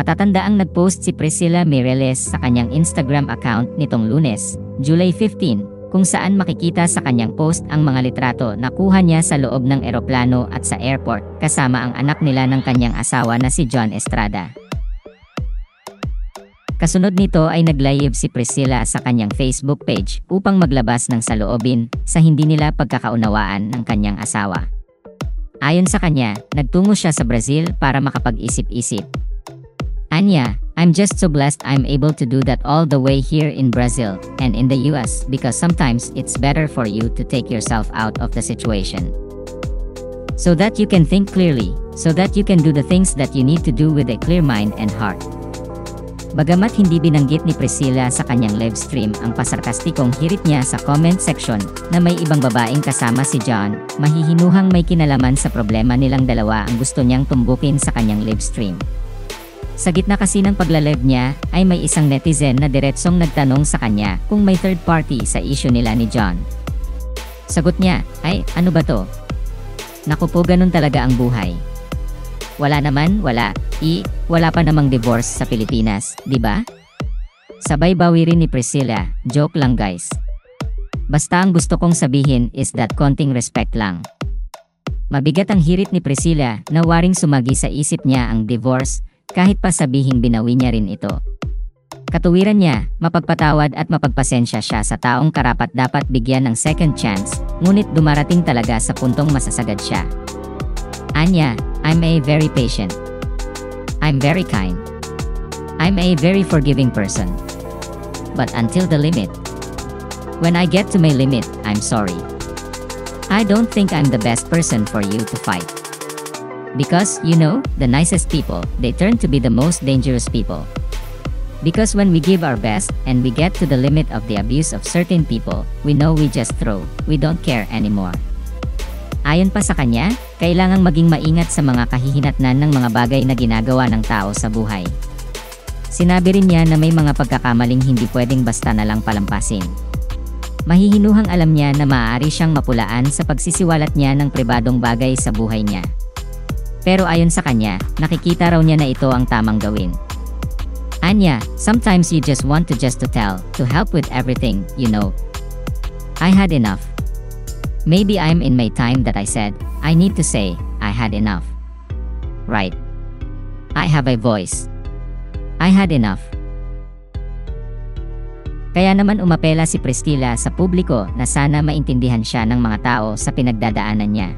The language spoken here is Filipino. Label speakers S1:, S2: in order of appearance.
S1: Matatanda ang nagpost si Priscilla Mireles sa kanyang Instagram account nitong Lunes, July 15, kung saan makikita sa kanyang post ang mga litrato na kuha niya sa loob ng eroplano at sa airport kasama ang anak nila ng kanyang asawa na si John Estrada. Kasunod nito ay nag-live si Priscilla sa kanyang Facebook page upang maglabas ng saloobin sa hindi nila pagkakaunawaan ng kanyang asawa. Ayon sa kanya, nagtungo siya sa Brazil para makapag-isip-isip. Anya, I'm just so blessed I'm able to do that all the way here in Brazil and in the US because sometimes it's better for you to take yourself out of the situation. So that you can think clearly, so that you can do the things that you need to do with a clear mind and heart. Bagamat hindi binanggit ni Priscilla sa kanyang live stream ang pasarkastikong hirit niya sa comment section na may ibang babaeng kasama si John, mahihinuhang may kinalaman sa problema nilang dalawa ang gusto niyang tumbukin sa kanyang live stream. Sa gitna kasi ng pagla-live niya, ay may isang netizen na diretsong nagtanong sa kanya kung may third party sa issue nila ni John. Sagot niya, ay, ano ba to? Naku po, ganun talaga ang buhay. Wala naman, wala. Wala pa namang divorce sa Pilipinas, di ba? Sabay bawi rin ni Priscilla, joke lang guys. Basta ang gusto kong sabihin is that konting respect lang. Mabigat ang hirit ni Priscilla na waring sumagi sa isip niya ang divorce, kahit pa sabihing binawi niya rin ito. Katuwiran niya, mapagpatawad at mapagpasensya siya sa taong karapat dapat bigyan ng second chance, ngunit dumarating talaga sa puntong masasagad siya. Anya, I'm a very patient. I'm very kind. I'm a very forgiving person. But until the limit. When I get to my limit, I'm sorry. I don't think I'm the best person for you to fight. Because, you know, the nicest people, they turn to be the most dangerous people. Because when we give our best, and we get to the limit of the abuse of certain people, we know we just throw, we don't care anymore. Ayon pa sa kanya, kailangang maging maingat sa mga kahihinatnan ng mga bagay na ginagawa ng tao sa buhay. Sinabi rin niya na may mga pagkakamaling hindi pwedeng basta na lang palampasin. Mahihinuhang alam niya na maaari siyang mapulaan sa pagsisiwalat niya ng pribadong bagay sa buhay niya. Pero ayon sa kanya, nakikita raw niya na ito ang tamang gawin. Anya, sometimes you just want to tell, to help with everything, you know. I had enough. Maybe I'm in my time that I said, I need to say, I had enough. Right. I have a voice. I had enough. Kaya naman umapela si Priscilla sa publiko na sana maintindihan siya ng mga tao sa pinagdadaanan niya.